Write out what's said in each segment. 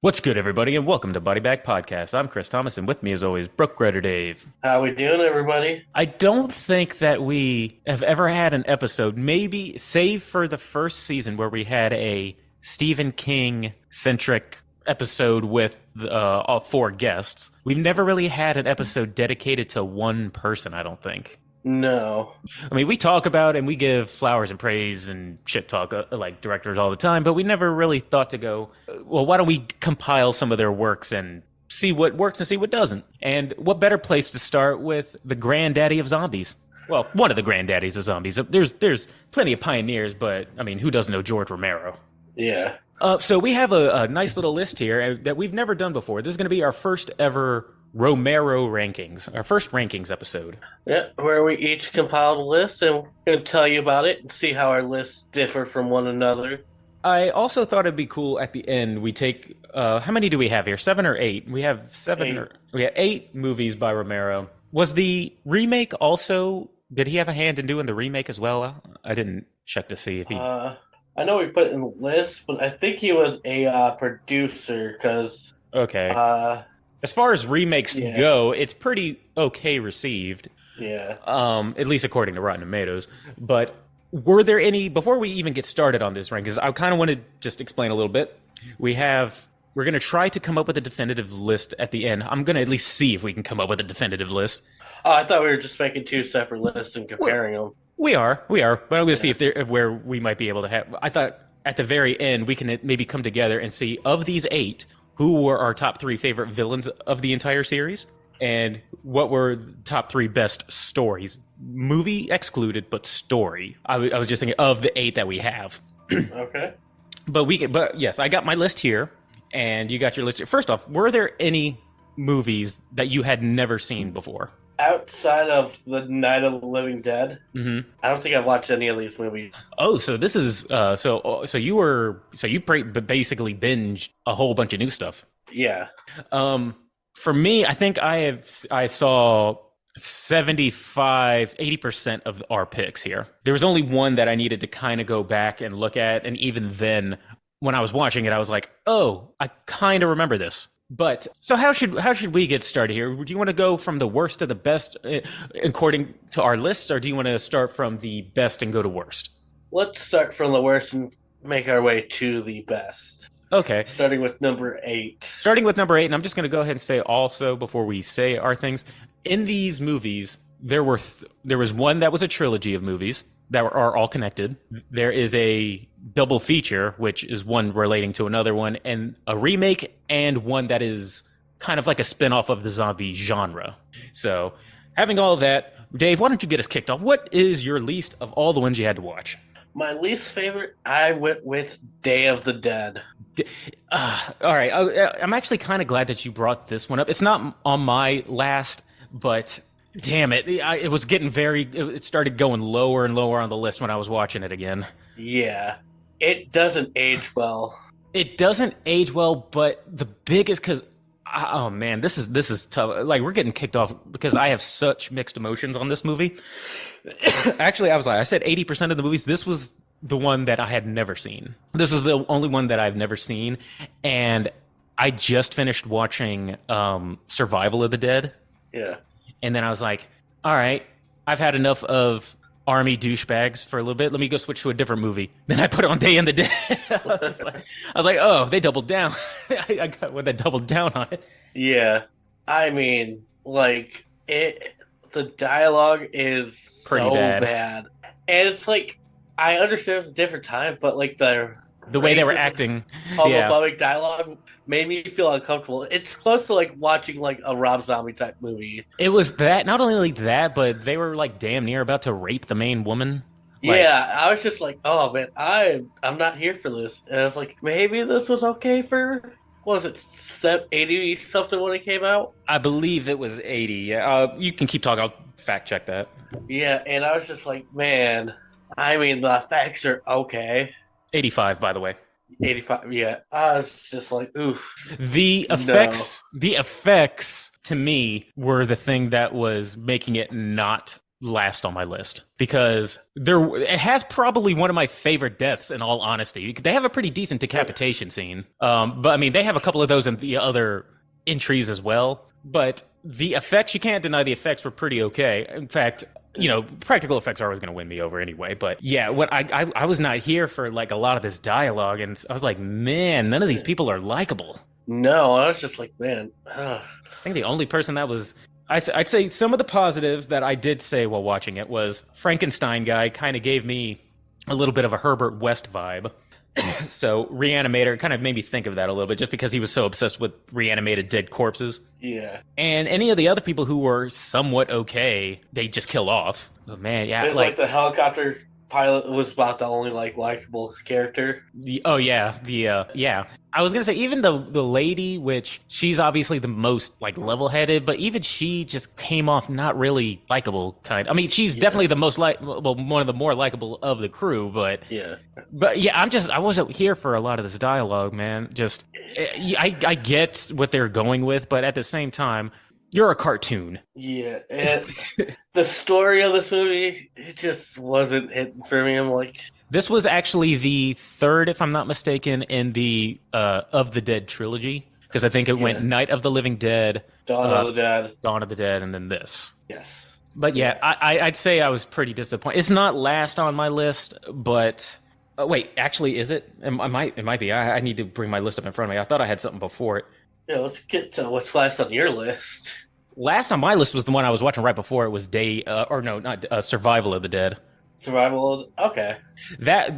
What's good, everybody, and welcome to Body Bag Podcast. I'm Chris Thomas, and with me, as always, Brooke Ryder Dave. How we doing, everybody? I don't think that we have ever had an episode, maybe save for the first season, where we had a Stephen King-centric episode with all four guests. We've never really had an episode dedicated to one person, I don't think. No. I mean, we talk about and we give flowers and praise and shit talk like directors all the time, but we never really thought to go, well, why don't we compile some of their works and see what works and see what doesn't? And what better place to start with the granddaddy of zombies? Well, one of the granddaddies of zombies. There's plenty of pioneers, but I mean, who doesn't know George Romero? Yeah. So we have a nice little list here that we've never done before. This is going to be our first ever Romero Rankings, our first rankings episode. Yeah, where we each compiled a list and we're going to tell you about it and see how our lists differ from one another. I also thought it'd be cool at the end we take, how many do we have here? 7 or 8? We have 7 we have 8 movies by Romero. Was the remake also, did he have a hand in doing the remake as well? I didn't check to see if he... I know we put in the list, but I think he was a producer because... Okay. As far as remakes go, it's pretty okay received. Yeah. At least according to Rotten Tomatoes. But were there any, before we even get started on this rank, because I kind of want to just explain a little bit. We're going to try to come up with a definitive list at the end. I'm going to at least see if we can come up with a definitive list. Oh, I thought we were just making 2 separate lists and comparing them. We are. But I'm going to see if where we might be able to have, I thought at the very end, we can maybe come together and see of these 8, who were our top 3 favorite villains of the entire series, and what were the top 3 best stories. Movie excluded, but story. I was just thinking of the 8 that we have. Okay. But yes, I got my list here, and you got your list here. First off, were there any movies that you had never seen before? Outside of the Night of the Living Dead, I don't think I've watched any of these movies. Oh, so this is so you basically binged a whole bunch of new stuff. Yeah. For me, I think I saw 80% of our picks here. There was only one that I needed to kind of go back and look at, and even then, when I was watching it, I was like, oh, I kind of remember this. But so how should we get started here? Do you want to go from the worst to the best according to our lists, or do you want to start from the best and go to worst? Let's start from the worst and make our way to the best. Okay. Starting with number 8. Starting with number 8, and I'm just going to go ahead and say also before we say our things, in these movies, there was one that was a trilogy of movies that are all connected. There is a double feature, which is one relating to another one, and a remake, and one that is kind of like a spin-off of the zombie genre. So, having all of that, Dave, why don't you get us kicked off? What is your least of all the ones you had to watch? My least favorite, I went with Day of the Dead. All right, I'm actually kind of glad that you brought this one up. It's not on my last, but... Damn it. It was getting it started going lower and lower on the list when I was watching it again. Yeah. It doesn't age well. It doesn't age well, but the biggest, oh man, this is tough. Like, we're getting kicked off because I have such mixed emotions on this movie. Actually, I said 80% of the movies, this was the one that I had never seen. This is the only one that I've never seen. And I just finished watching Survival of the Dead. Yeah. And then I was like, all right, I've had enough of army douchebags for a little bit. Let me go switch to a different movie. Then I put on Day and the Dead. I was like, oh, they doubled down. I got when they doubled down on it. Yeah. I mean, like, the dialogue is pretty so bad. And it's like, I understand it's a different time, but like the way they were acting, homophobic dialogue made me feel uncomfortable. It's close to like watching like a Rob Zombie type movie. It was that, not only like that, but they were like damn near about to rape the main woman. Yeah, I was just like, oh man, I'm not here for this. And I was like, maybe this was okay for, what was it, 80 something when it came out? I believe it was 80. You can keep talking. I'll fact check that. Yeah, and I was just like, man, I mean, the effects are okay. 85, by the way. 85, yeah. I was just like, oof. The effects to me were the thing that was making it not last on my list because it has probably one of my favorite deaths in all honesty. They have a pretty decent decapitation scene. But I mean, they have a couple of those in the other entries as well. But the effects, you can't deny the effects were pretty okay. In fact, practical effects are always going to win me over anyway. But yeah, what I was not here for like a lot of this dialogue, and I was like, man, none of these people are likable. No, I was just like, man. I think the only person that was, I'd say some of the positives that I did say while watching it was Frankenstein guy kind of gave me a little bit of a Herbert West vibe. So Reanimator kind of made me think of that a little bit just because he was so obsessed with reanimated dead corpses. Yeah. And any of the other people who were somewhat okay, they just kill off. But man, yeah. It's like the helicopter pilot was about the only likable character. Yeah. I was gonna say even the lady, which she's obviously the most level-headed, but even she just came off not really likable. I mean, she's definitely the most one of the more likable of the crew, but yeah, I wasn't here for a lot of this dialogue, man. Just I get what they're going with, but at the same time, you're a cartoon. Yeah, and the story of this movie, it just wasn't hitting for me. I'm like, this was actually the third, if I'm not mistaken, in the of the Dead trilogy, because I think it went Night of the Living Dead, Dawn of the Dead, and then this. Yes. But yeah, I'd say I was pretty disappointed. It's not last on my list, but wait, actually, is it? It might be. I need to bring my list up in front of me. I thought I had something before it. Yeah, let's get to what's last on your list. Last on my list was the one I was watching right before. It was Survival of the Dead. Okay.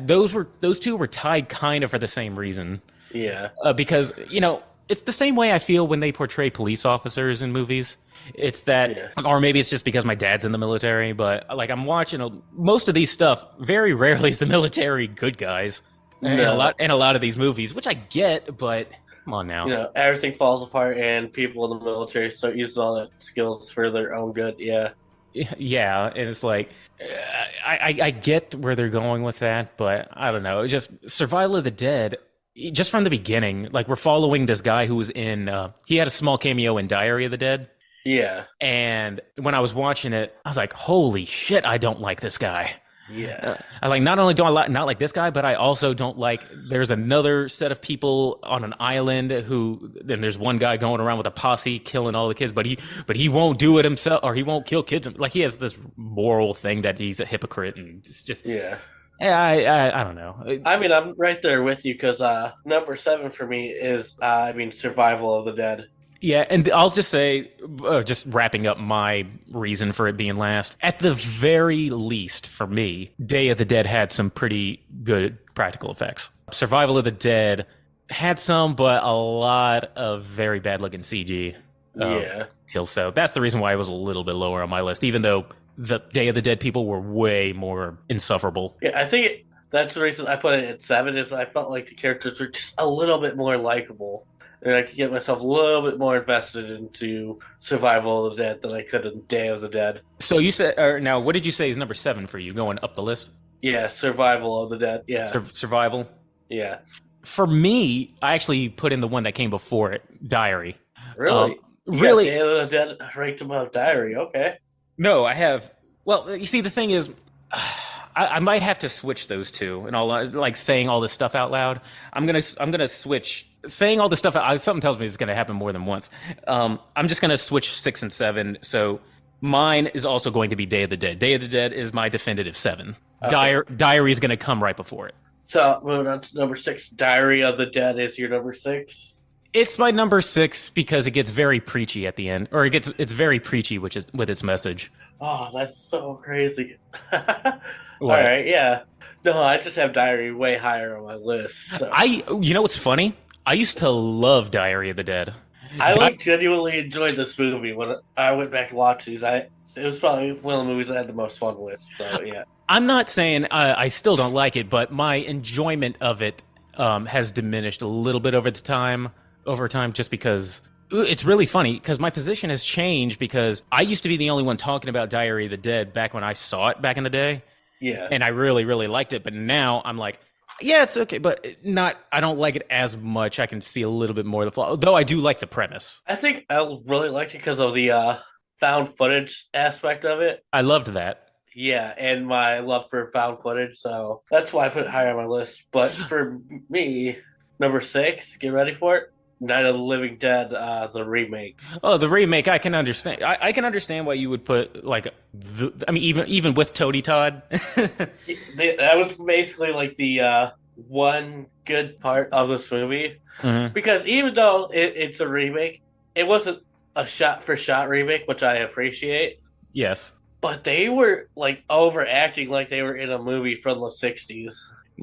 Those two were tied kind of for the same reason. Yeah. Because it's the same way I feel when they portray police officers in movies. It's that, or maybe it's just because my dad's in the military. But I'm watching most of these stuff. Very rarely is the military good guys, in a lot of these movies, which I get, but. Come on now. Everything falls apart and people in the military start using all that skills for their own good. Yeah. Yeah. And it's like, I get where they're going with that, but I don't know. It's just Survival of the Dead, just from the beginning, we're following this guy who was in, he had a small cameo in Diary of the Dead. Yeah. And when I was watching it, I was like, holy shit, I don't like this guy. Yeah. Not only do I not like this guy, but I also don't like, there's another set of people on an island then there's one guy going around with a posse killing all the kids, but he won't do it himself, or he won't kill kids. He has this moral thing that he's a hypocrite, and it's just, I don't know. I mean, I'm right there with you, because number 7 for me is, Survival of the Dead. Yeah, and I'll just say, just wrapping up my reason for it being last, at the very least, for me, Day of the Dead had some pretty good practical effects. Survival of the Dead had some, but a lot of very bad-looking CG. Kills. So that's the reason why it was a little bit lower on my list, even though the Day of the Dead people were way more insufferable. Yeah, I think that's the reason I put it at 7, is I felt like the characters were just a little bit more likable. And I could get myself a little bit more invested into Survival of the Dead than I could in Day of the Dead. So you said, now what did you say is number 7 for you, going up the list? Yeah, Survival of the Dead. Yeah. Survival? Yeah. For me, I actually put in the one that came before it, Diary. Really? Really? Day of the Dead ranked above Diary. Okay. No, I have. Well, you see, the thing is, I might have to switch those two, and all saying all this stuff out loud. I'm gonna switch. Saying all this stuff, something tells me it's gonna happen more than once. I'm just gonna switch 6 and 7. So mine is also going to be Day of the Dead. Day of the Dead is my definitive 7. Okay. Diary is gonna come right before it. So moving on to number 6, Diary of the Dead is your number 6. It's my number 6 because it gets very preachy at the end, or it's very preachy, with its message. Oh, that's so crazy. All right, yeah. No, I just have Diary way higher on my list. So. You know what's funny? I used to love Diary of the Dead. I genuinely enjoyed this movie when I went back and watched these. It was probably one of the movies I had the most fun with. So yeah. I'm not saying I still don't like it, but my enjoyment of it has diminished a little bit over time, just because it's really funny, because my position has changed, because I used to be the only one talking about Diary of the Dead back when I saw it back in the day. Yeah. And I really, really liked it, but now I'm like, yeah, it's okay, but I don't like it as much. I can see a little bit more of the flaw, though I do like the premise. I think I really liked it because of the found footage aspect of it. I loved that. Yeah, and my love for found footage, so that's why I put it higher on my list. But for me, number 6, get ready for it. Night of the Living Dead, the remake. Oh, the remake, I can understand. I can understand why you would put I mean, even with Toady Todd. That was basically like the one good part of this movie, Mhm. because even though it's a remake, it wasn't a shot for shot remake, which I appreciate. Yes. But they were like overacting like they were in a movie from the '60s.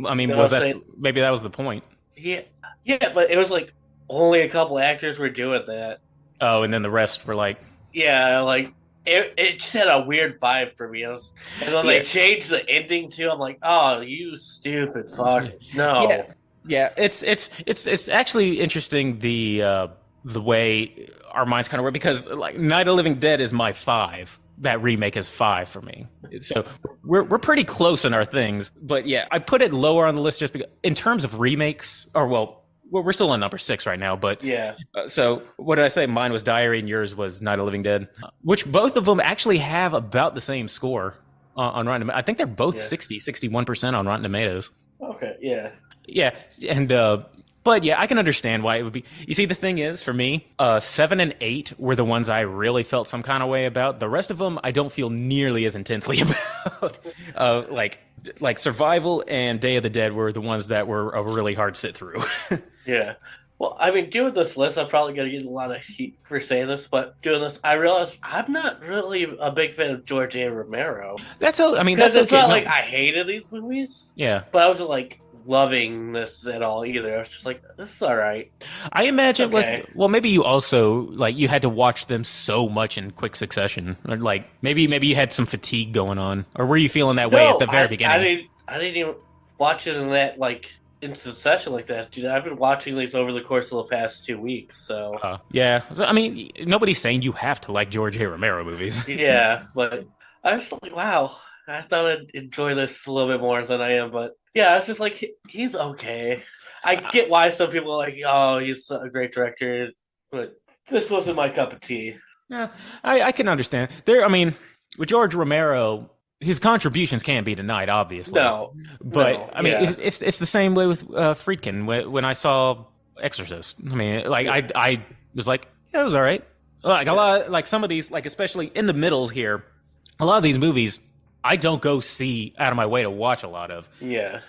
I You mean, know what was I'm that saying? maybe that was the point? Yeah, yeah, but it was like only a couple actors were doing that. Oh, and then the rest were like, Yeah, like it just had a weird vibe for me. And then they yeah, changed the ending too. I'm like, oh, you stupid fuck! yeah, No, yeah. It's actually interesting the way our minds kind of work because like Night of the Living Dead is my 5. That remake is 5 for me. So we're pretty close in our things, but yeah, I put it lower on the list just because in terms of remakes, or well, we're still on number 6 right now, but yeah, so what did I say? Mine was Diary and yours was Night of the Living Dead, which both of them actually have about the same score on Rotten Tomatoes. I think they're both yeah. 61% on Rotten Tomatoes. Okay, yeah, Yeah, and but yeah, I can understand why it would be. You see, the thing is, for me, 7 and 8 were the ones I really felt some kind of way about. The rest of them, I don't feel nearly as intensely about. Like Survival and Day of the Dead were the ones that were a really hard sit through. yeah. Well, I mean, doing this list, I'm probably gonna get a lot of heat for saying this, but doing this, I realized I'm not really a big fan of George A. Romero, That's I mean, because that's it's okay. not No, like I hated these movies, yeah. but I wasn't like loving this at all either. I was just like, this is all right. I imagine Okay. well, maybe you also like you had to watch them so much in quick succession, or like maybe you had some fatigue going on, or were you feeling that way at No, the very I beginning? didn't. I didn't even watch it in that like in succession like that, dude. I've been watching these over the course of the past 2 weeks. So Yeah, so, I mean, nobody's saying you have to like George A. Romero movies. yeah, but I was like, wow, I thought I'd enjoy this a little bit more than I am. But yeah, I was just like, he's okay. I get why some people are like, oh, he's a great director, but this wasn't my cup of tea. Yeah, I can understand. I mean, with George Romero, his contributions can't be denied, obviously. No, But no, I mean, yeah, it's the same way with Friedkin. When I saw Exorcist, I mean, like yeah, I was like, yeah, it was all right. Like a yeah, lot, like some of these, like especially in the middles here, a lot of these movies, I don't go see out of my way to watch a lot of. yeah,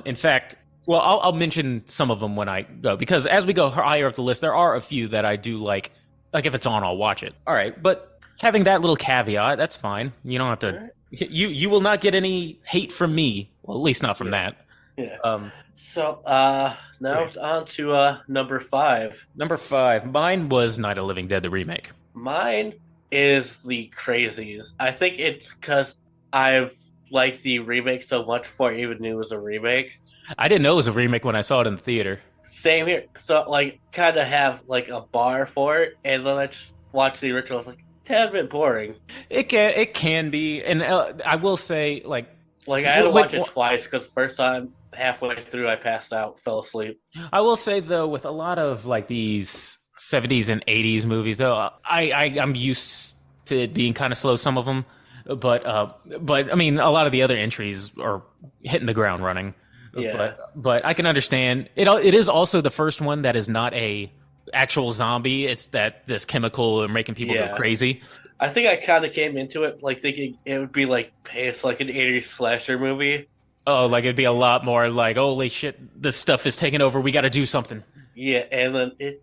In fact, well, I'll mention some of them when I go because as we go higher up the list, there are a few that I do like. Like if it's on, I'll watch it. All right, but having that little caveat, that's fine. You don't have all to. right, You will not get any hate from me. Well, at least not from yeah, that. yeah. Um, So now okay. it's on to number 5. Number 5, mine was Night of the Living Dead, the remake. Mine is the Crazies. I think it's because I've liked the remake so much before I even knew it was a remake. I didn't know it was a remake when I saw it in the theater. Same here. So like kind of have like a bar for it, and then I just watch the original. I was like, tad bit boring. It can be, and I will say Like I had to watch it wait, twice because first time halfway through I passed out, fell asleep. I will say though with a lot of like these 70s and 80s movies though, I'm used to it being kind of slow some of them, but I mean a lot of the other entries are hitting the ground running. Yeah, But I can understand it. It is also the first one that is not a actual zombie. It's that this chemical and making people go yeah. crazy. I think I kind of came into it like thinking it would be like paced like an '80s slasher movie. Oh, like it'd be a lot more like, holy shit, this stuff is taking over. We got to do something. Yeah, and then it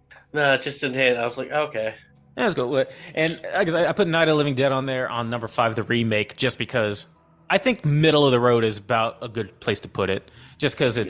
just didn't hit. I was like, okay, Yeah, let's go. And I put Night of the Living Dead on there on number 5, the remake, just because I think middle of the road is about a good place to put it. Just because yeah,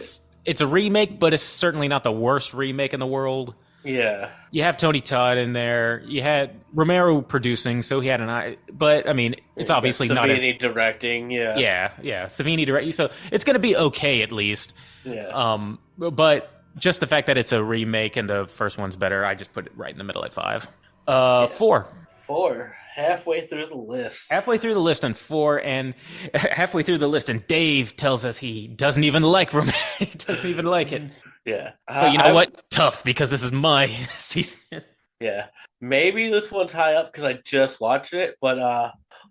it's a remake, but it's certainly not the worst remake in the world. yeah. You have Tony Todd in there. You had Romero producing, so he had an eye. But I mean, it's You got obviously not as Savini directing. Yeah, yeah. Savini direct, so it's going to be okay at least. yeah. But just the fact that it's a remake and the first one's better, I just put it right in the middle at 5. Yeah. 4. 4, halfway through the list. Halfway through the list and 4, and halfway through the list, and Dave tells us he doesn't even like Romero. He doesn't even like it. Yeah, But you know what? Tough, because this is my season. Yeah. Maybe this one's high up because I just watched it, but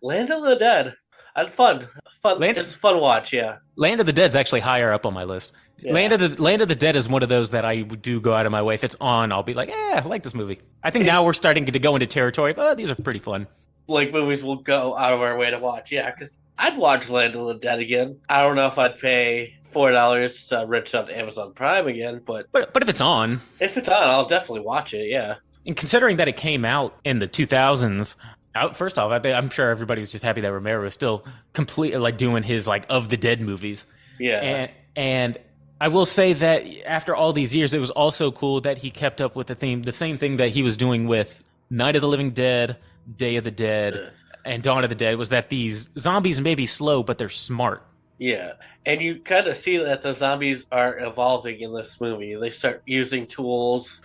Land of the Dead. Had fun. Fun. Land It's a fun watch. Yeah. Land of the Dead's actually higher up on my list. Yeah. Land of the Dead is one of those that I do go out of my way. If it's on, I'll be like, I like this movie. I think now we're starting to go into territory of, these are pretty fun. Like movies we'll go out of our way to watch. Yeah, because I'd watch Land of the Dead again. I don't know if I'd pay $4 to rent it on Amazon Prime again, but But if it's on, if it's on, I'll definitely watch it. Yeah. and considering that it came out in the 2000s, first off, I'm sure everybody was just happy that Romero was still completely like doing his like of the Dead movies. Yeah. And I will say that after all these years, it was also cool that he kept up with the same thing that he was doing with Night of the Living Dead, Day of the Dead, and Dawn of the Dead, was that these zombies may be slow, but they're smart. Yeah. And you kind of see that the zombies are evolving in this movie. They start using tools,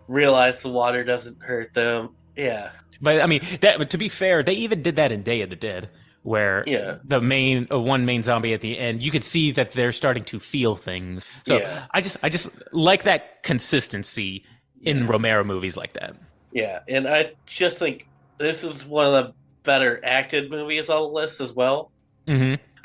realize the water doesn't hurt them. Yeah. But I mean, that to be fair, they even did that in Day of the Dead, where the main one main zombie at the end, you could see that they're starting to feel things. So I just like that consistency in Romero movies like that. Yeah, and I just think this is one of the better acted movies on the list as well.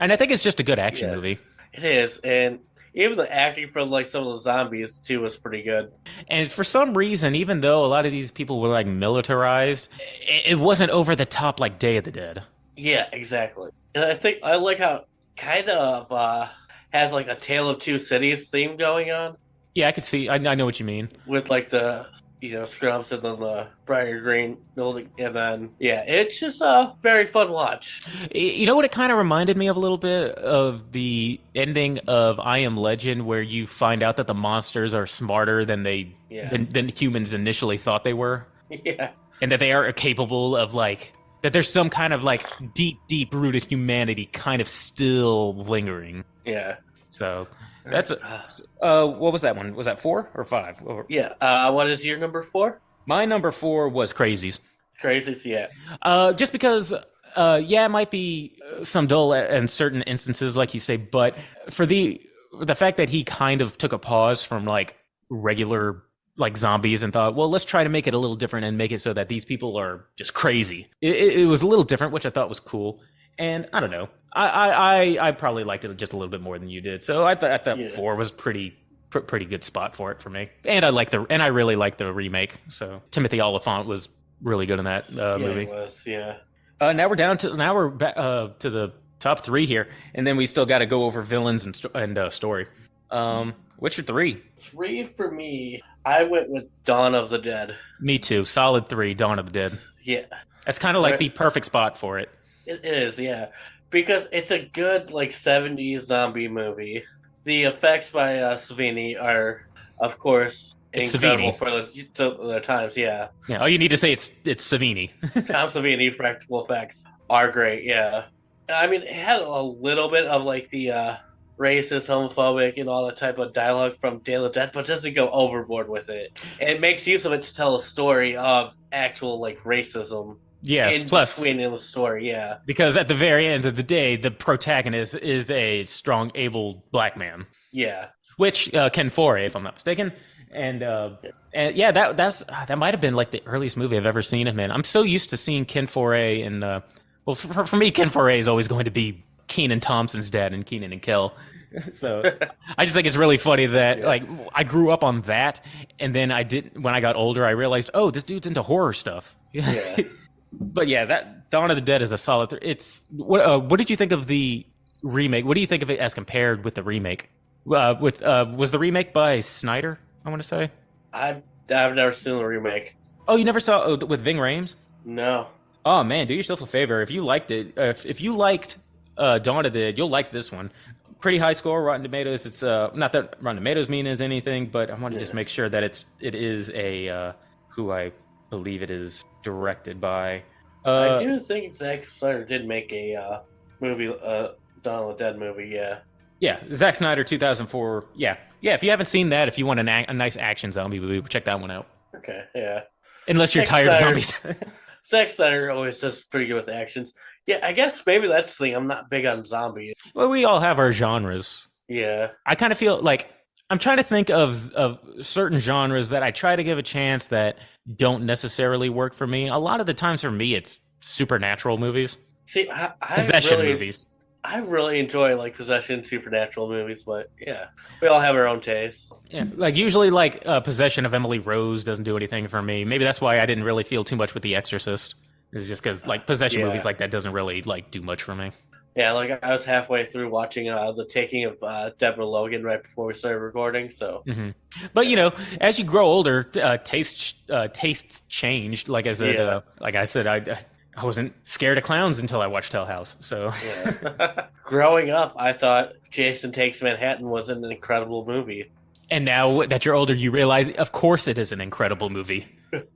And I think it's just a good action movie. It is, and even the acting for like some of the zombies too was pretty good. And for some reason, even though a lot of these people were like militarized, it wasn't over the top like Day of the Dead. Yeah, exactly. And I think I like how kind of has like a Tale of Two Cities theme going on. Yeah, I could see. I know what you mean. With like the scrubs and then the brighter green building, and then it's just a very fun watch. You know what it kind of reminded me of a little bit of the ending of I Am Legend, where you find out that the monsters are smarter than than humans initially thought they were. Yeah, and that they are capable of like that. There's some kind of like deep rooted humanity kind of still lingering. Yeah. So that's what was that one? Was that 4 or 5? Yeah. What is your number 4? My number 4 was Crazies. Crazies, yeah. Just because, it might be some dull in certain instances, like you say, but for the fact that he kind of took a pause from like regular like zombies and thought, well, let's try to make it a little different and make it so that these people are just crazy. It was a little different, which I thought was cool. And I don't know. I probably liked it just a little bit more than you did. So I thought 4 was pretty good spot for it for me. And I really like the remake. So Timothy Olyphant was really good in that movie. He was, yeah. Now we're back to the top 3 here, and then we still got to go over villains and story. What's your 3? 3 for me. I went with Dawn of the Dead. Me too. Solid 3. Dawn of the Dead. Yeah. That's kind of like the perfect spot for it. It is, yeah, because it's a good like 70s zombie movie. The effects by Savini are, of course, it's incredible Savini. for the times. Yeah, yeah. All you need to say it's Savini. Tom Savini practical effects are great. Yeah, I mean, it had a little bit of like the racist, homophobic, and all that type of dialogue from Day of the Dead, but doesn't go overboard with it. And it makes use of it to tell a story of actual like racism. Yes, plus in the story, yeah. Because at the very end of the day, the protagonist is a strong, able black man. Yeah. Which Ken Foray, if I'm not mistaken, and that might have been like the earliest movie I've ever seen him in. I'm so used to seeing Ken Foray in for me, Ken Foray is always going to be Kenan Thompson's dad in Kenan and Kel. So I just think it's really funny that like I grew up on that, and then when I got older, I realized, oh, this dude's into horror stuff. Yeah. But yeah, that Dawn of the Dead is a solid. It's what did you think of the remake? What do you think of it as compared with the remake? Was the remake by Snyder? I want to say. I've never seen the remake. Oh, you never saw with Ving Rhames? No. Oh man, do yourself a favor. If you liked it, if you liked Dawn of the Dead, you'll like this one. Pretty high score, Rotten Tomatoes. It's not that Rotten Tomatoes mean as anything, but I want to just make sure that it is a who I believe it is directed by. I do think Zack Snyder did make a movie, Dawn of the Dead movie. Yeah. Yeah, Zack Snyder 2004. Yeah. If you haven't seen that, if you want a nice action zombie movie, check that one out. Okay. Yeah. Unless you're tired of zombies. Zack Snyder always does pretty good with actions. Yeah, I guess maybe that's the thing. I'm not big on zombies. Well, we all have our genres. Yeah. I kind of feel like I'm trying to think of certain genres that I try to give a chance that don't necessarily work for me. A lot of the times for me, it's supernatural movies, See, I possession really, movies. I really enjoy like possession supernatural movies, but yeah, we all have our own tastes. Yeah, like usually, like Possession of Emily Rose doesn't do anything for me. Maybe that's why I didn't really feel too much with The Exorcist. It's just because like possession movies Yeah, like that doesn't really like do much for me. yeah. Like I was halfway through watching the taking of Deborah Logan right before we started recording, so Hmm. But as you grow older, tastes changed. yeah, Like I said, I wasn't scared of clowns until I watched Hell House. So, yeah. Growing up, I thought Jason Takes Manhattan was an incredible movie. and now that you're older, you realize, of course, it is an incredible movie.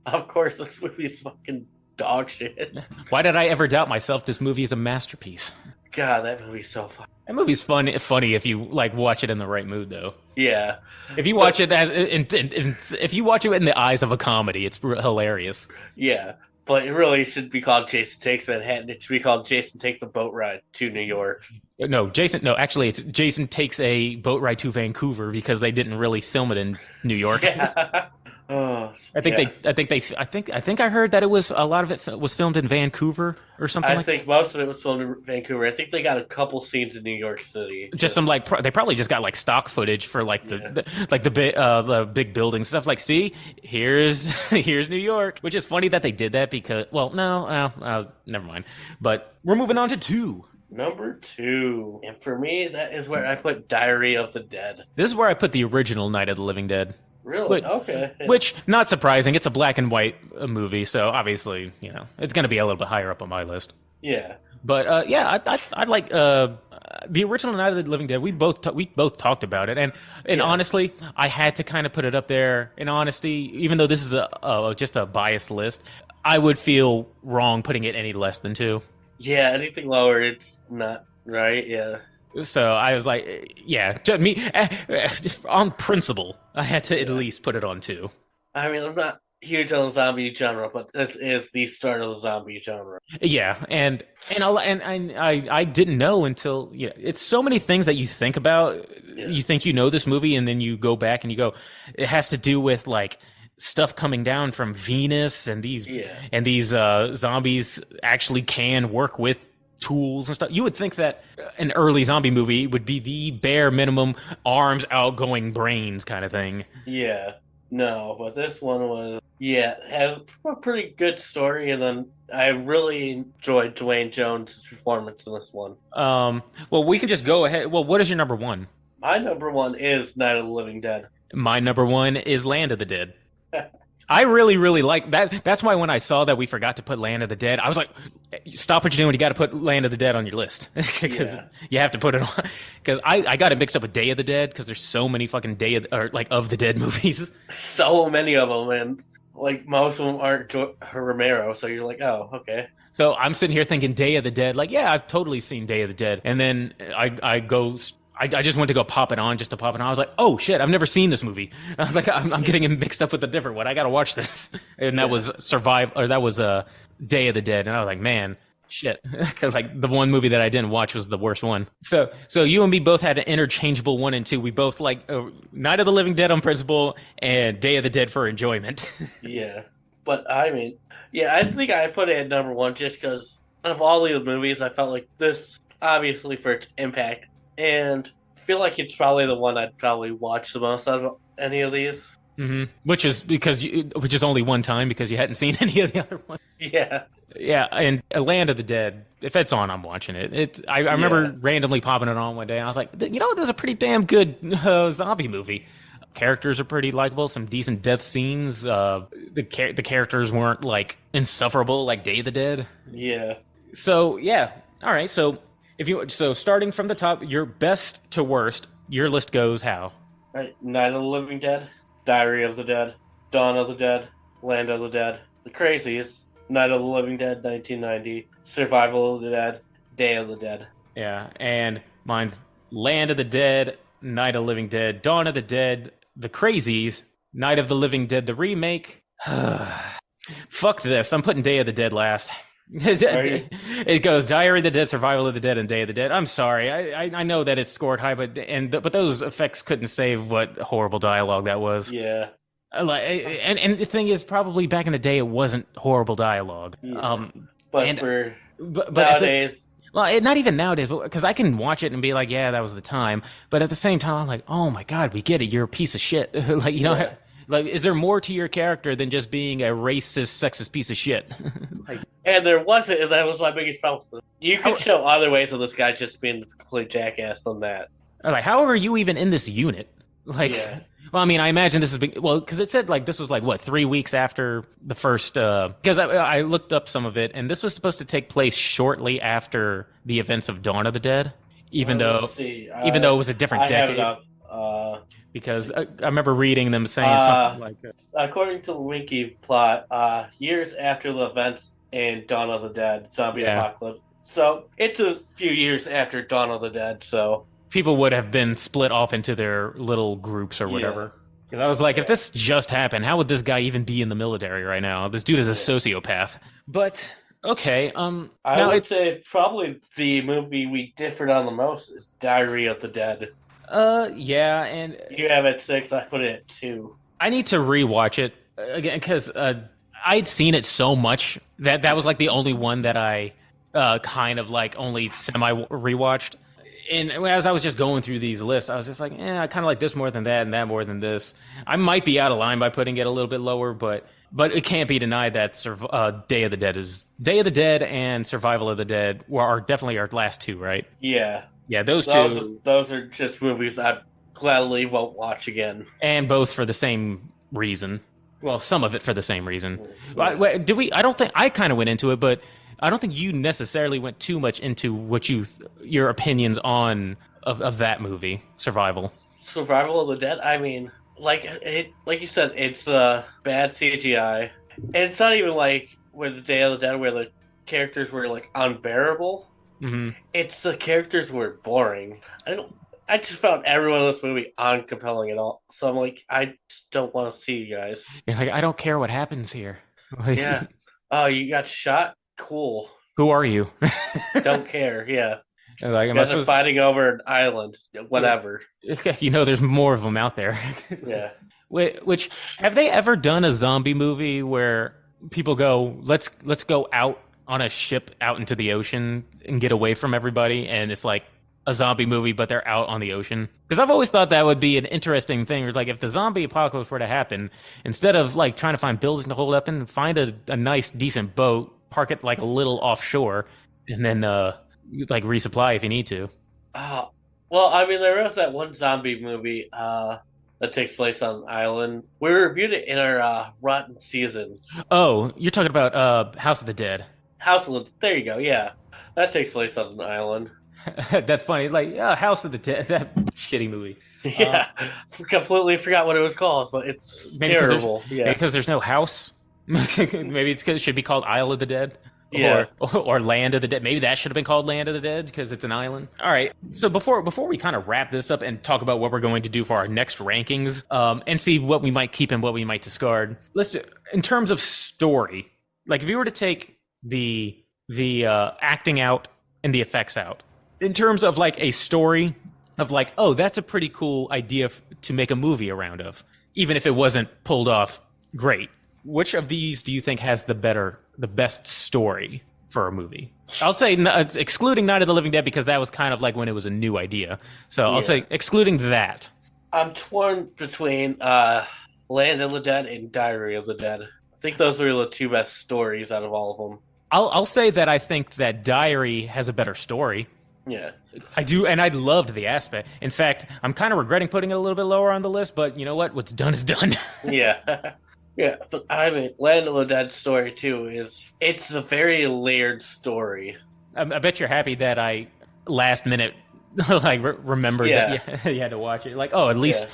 Of course, this movie's fucking dog shit. Why did I ever doubt myself? This movie is a masterpiece. God, that movie's so fun. That movie's funny if you like watch it in the right mood, though. Yeah, If you watch it if you watch it in the eyes of a comedy, it's hilarious. yeah. But it really should be called Jason Takes Manhattan. It should be called Jason Takes a Boat Ride to New York. No, Jason. No, actually, it's Jason takes a boat ride to Vancouver because they didn't really film it in New York. Yeah. Oh, yeah. I think I heard that it was a lot of it was filmed in Vancouver or something I like. think most of it was filmed in Vancouver. I think they got a couple scenes in New York City. Just some like they probably just got like stock footage for like the big building stuff. Like, see, here's here's New York, which is funny that they did that because never mind. But we're moving on to two. Number two. And for me, that is where I put Diary of the Dead. This is where I put the original Night of the Living Dead. Really? Which, Okay. which, not surprising, it's a black and white movie, so obviously, it's going to be a little bit higher up on my list. Yeah. But I like the original Night of the Living Dead. We both talked about it, and Yeah. honestly, I had to kind of put it up there. In honesty, even though this is just a biased list, I would feel wrong putting it any less than two. Yeah, anything lower, it's not right. Yeah. So I was like, yeah, to me, on principle, I had to at least put it on two. I mean, I'm not huge on the zombie genre, but this is the start of the zombie genre. Yeah, I didn't know until it's so many things that you think about. Yeah. You think you know this movie, and then you go back and you go, it has to do with like stuff coming down from Venus, and these zombies actually can work with tools and stuff. You would think that an early zombie movie would be the bare minimum arms outgoing brains kind of thing. Yeah. No, but this one was, yeah, it has a pretty good story, and then I really enjoyed Dwayne Jones' performance in this one. Well, we can just go ahead. Well, what is your number one? My number one is Night of the Living Dead. My number one is Land of the Dead. I really, really like that. That's why when I saw that we forgot to put Land of the Dead, I was like, stop what you're doing. You got to put Land of the Dead on your list because you have to put it on. Because I got it mixed up with Day of the Dead because there's so many fucking of the Dead movies. So many of them, and like most of them aren't Romero, so you're like, oh, okay. So I'm sitting here thinking Day of the Dead. Like, yeah, I've totally seen Day of the Dead. And then I just went to go pop it on just to pop it on. I was like, oh shit, I've never seen this movie. I was like, I'm getting it mixed up with a different one. I got to watch this. And that was Day of the Dead. And I was like, man, shit. Because like the one movie that I didn't watch was the worst one. So you and me both had an interchangeable 1 and 2. We both like Night of the Living Dead on principle and Day of the Dead for enjoyment. Yeah. But I mean, yeah, I think I put it at number one just because of all the movies, I felt like this, obviously for its impact, and I feel like it's probably the one I'd probably watch the most out of any of these. Mm-hmm. Which is only one time because you hadn't seen any of the other ones. Yeah. Yeah, and Land of the Dead, if it's on, I'm watching it. I remember randomly popping it on one day. I was like, there's a pretty damn good zombie movie. Characters are pretty likable, some decent death scenes. The characters weren't like insufferable like Day of the Dead. Yeah. So yeah, all right. So starting from the top, your best to worst, your list goes how? Right. Night of the Living Dead, Diary of the Dead, Dawn of the Dead, Land of the Dead, The Crazies, Night of the Living Dead, 1990, Survival of the Dead, Day of the Dead. Yeah, and mine's Land of the Dead, Night of the Living Dead, Dawn of the Dead, The Crazies, Night of the Living Dead, the remake. Fuck this. I'm putting Day of the Dead last. Are you? It goes Diary of the Dead, Survival of the Dead, and Day of the Dead. I'm sorry, I know that it scored high, but those effects couldn't save what horrible dialogue that was. Yeah. Like, and the thing is, probably back in the day, it wasn't horrible dialogue. Yeah. But And for but at the nowadays, well, not even nowadays, because I can watch it and be like, yeah, that was the time. But at the same time, I'm like, oh my God, we get it. You're a piece of shit. Like, yeah. like, is there more to your character than just being a racist, sexist piece of shit? Like, And there wasn't, and that was my biggest problem. You how, could show other ways of this guy just being a complete jackass on that. how are you even in this unit? Like, Yeah. well, I mean, I imagine this has been, well, because it said like this was like what, 3 weeks after the first, because I looked up some of it, and this was supposed to take place shortly after the events of Dawn of the Dead, even though, Let's see. even though it was a different I have it decade. up. Because I remember reading them saying Uh, something like, according to the wiki plot, years after the events in Dawn of the Dead, zombie yeah, apocalypse. So it's a few years after Dawn of the Dead. So people would have been split off into their little groups or yeah, whatever. Because I was like, if this just happened, how would this guy even be in the military right now? This dude is a yeah. sociopath. But okay, I now would say probably the movie we differed on the most is Diary of the Dead. yeah, and You have it 6. I put it at 2. I need to rewatch it again because I'd seen it so much that was like the only one that I kind of like only semi rewatched. And as I was just going through these lists, I was just like, I kind of like this more than that, and that more than this. I might be out of line by putting it a little bit lower, but it can't be denied that Day of the Dead is Day of the Dead and Survival of the Dead are definitely our last two, right? Yeah, Yeah, those those two, those are just movies I gladly won't watch again. and both for the same reason. Well, some of it for the same reason. Do we? I don't think I kind of went into it, but I don't think you necessarily went too much into what your opinions on of that movie, Survival. Survival of the Dead. I mean, like you said, it's bad CGI, and it's not even like with the Day of the Dead where the characters were like unbearable. Mm-hmm. It's the characters were boring. I just found everyone in this movie uncompelling at all. So I'm like, I just don't want to see you guys. You're like, I don't care what happens here. Like, Yeah. Oh, you got shot? Cool. who are you? Don't care. Yeah. Like, You am I guys are supposed? fighting over an island. Whatever. There's more of them out there. Yeah. Which have they ever done a zombie movie where people go, let's go out on a ship out into the ocean and get away from everybody, and it's like a zombie movie, but they're out on the ocean? Because I've always thought that would be an interesting thing. Like if the zombie apocalypse were to happen, instead of like trying to find buildings to hold up in, find a nice decent boat, park it like a little offshore, and then like resupply if you need to. Oh, well, I mean, there was that one zombie movie that takes place on an island. We reviewed it in our Rotten season. Oh, you're talking about House of the Dead. There you go. Yeah. That takes place on an island. That's funny. Like House of the Dead, that shitty movie. Yeah. Completely forgot what it was called, but it's Maybe because terrible. Yeah. because there's no house. Maybe it's because it should be called Isle of the Dead. Yeah. Or Land of the Dead. Maybe that should have been called Land of the Dead because it's an island. All right. So before we kind of wrap this up and talk about what we're going to do for our next rankings, and see what we might keep and what we might discard. Let's do in terms of story. Like if you were to take the acting out and the effects out, in terms of like a story of like, oh, that's a pretty cool idea to make a movie around of, even if it wasn't pulled off great. Which of these do you think has the best story for a movie? I'll say excluding Night of the Living Dead because that was kind of like when it was a new idea. So I'll say excluding that. I'm torn between Land of the Dead and Diary of the Dead. I think those are the two best stories out of all of them. I'll say that I think that Diary has a better story. Yeah. I do, and I loved the aspect. In fact, I'm kind of regretting putting it a little bit lower on the list, but you know what? What's done is done. Yeah. Yeah, but I mean, Land of the Dead story too it's a very layered story. I bet you're happy that I last minute like remembered that you had to watch it. Like, oh, at least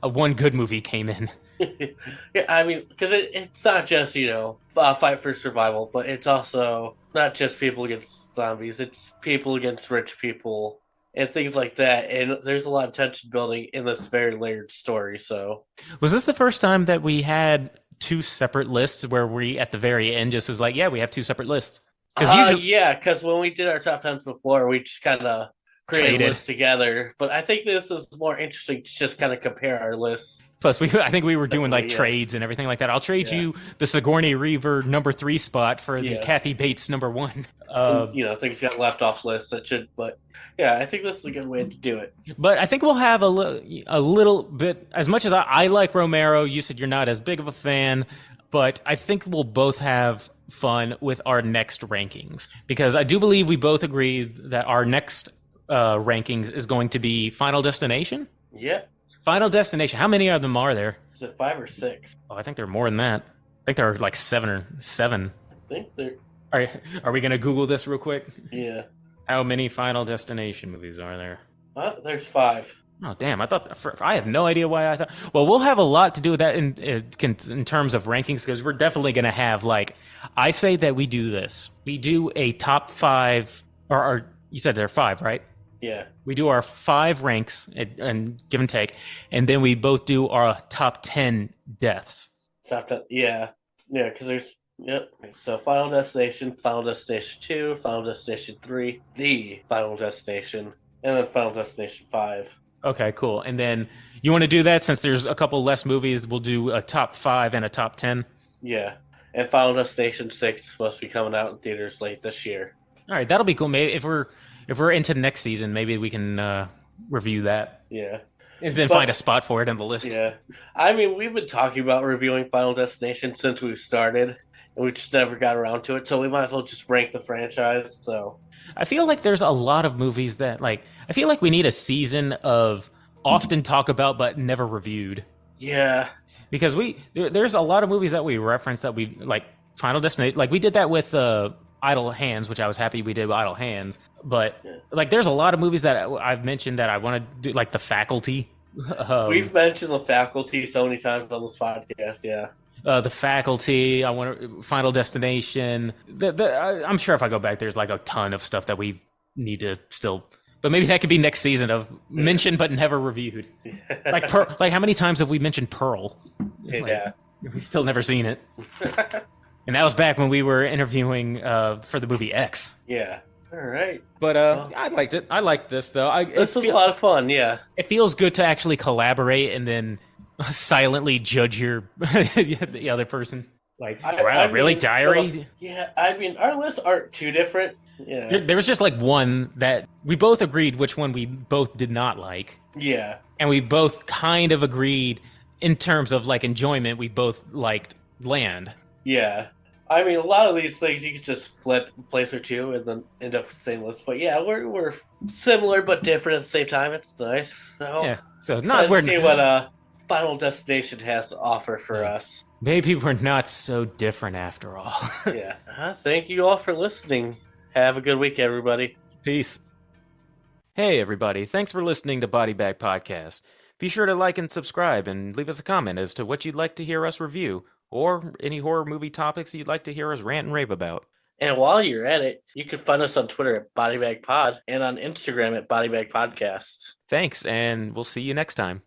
one good movie came in. Yeah, I mean, because it's not just fight for survival, but it's also not just people against zombies. It's people against rich people and things like that. And there's a lot of tension building in this very layered story. So, was this the first time that we had two separate lists where we at the very end just was like, yeah, we have two separate lists. Because usually Yeah, because when we did our top 10s before, we just kind of created traded. lists together. But I think this is more interesting to just kind of compare our lists. Plus, I think we were doing like Definitely, yeah. trades and everything like that. I'll trade Yeah. you the Sigourney Weaver number 3 spot for the Yeah. Kathy Bates number 1. And, things got left off lists that should. But yeah, I think this is a good way to do it. But I think we'll have a little bit, as much as I like Romero, you said you're not as big of a fan, but I think we'll both have fun with our next rankings. Because I do believe we both agree that our next rankings is going to be Final Destination. Yeah. Final Destination. How many of them are there? Is it 5 or 6? Oh, I think there are more than that. I think there are like 7 or 7. I think they're. Are we going to Google this real quick? Yeah. How many Final Destination movies are there? There's 5. Oh, damn. I have no idea why I thought. Well, we'll have a lot to do with that in terms of rankings, because we're definitely going to have, like, I say that we do this. We do a top 5, or you said there are 5, right? Yeah. We do our 5 ranks and give and take, and then we both do our top 10 deaths. Top 10. Yeah. Yeah, because there's. Yep. So Final Destination, Final Destination 2, Final Destination 3, The Final Destination, and then Final Destination 5. Okay, cool. And then you want to do that since there's a couple less movies, we'll do a top 5 and a top 10. Yeah. And Final Destination 6 is supposed to be coming out in theaters late this year. All right, that'll be cool. Maybe if we're into next season, maybe we can review that. Yeah. And then find a spot for it in the list. Yeah. I mean, we've been talking about reviewing Final Destination since we started, and we just never got around to it, so we might as well just rank the franchise. So I feel like there's a lot of movies that, like, I feel like we need a season of often talk about but never reviewed. Yeah. Because there's a lot of movies that we reference that we, like, Final Destination, like we did that with Idle Hands, which I was happy we did with Idle Hands. But, like, there's a lot of movies that I've mentioned that I want to do, like The Faculty. We've mentioned The Faculty so many times on this podcast, yeah. The Faculty, Final Destination. I'm sure if I go back, there's like a ton of stuff that we need to still. But maybe that could be next season of mentioned but never reviewed. Like like how many times have we mentioned Pearl? Yeah, we've still never seen it. And that was back when we were interviewing for the movie X. Yeah. All right. But I liked it. I liked this though. This was a lot of fun. Yeah. It feels good to actually collaborate and then silently judge the other person. Like, wow, really, diary? Well, yeah, I mean, our lists aren't too different. Yeah. There was just like one that we both agreed which one we both did not like. Yeah. And we both kind of agreed in terms of like enjoyment. We both liked Land. Yeah. I mean, a lot of these things you could just flip a place or two and then end up with the same list. But yeah, we're similar but different at the same time. It's nice. So yeah. So let's see what Final Destination has to offer for us. Maybe we're not so different after all. Yeah. Thank you all for listening. Have a good week, everybody. Peace. Hey, everybody. Thanks for listening to Body Bag Podcast. Be sure to like and subscribe and leave us a comment as to what you'd like to hear us review or any horror movie topics you'd like to hear us rant and rave about. And while you're at it, you can find us on Twitter at BodyBagPod and on Instagram at BodyBagPodcast. Thanks, and we'll see you next time.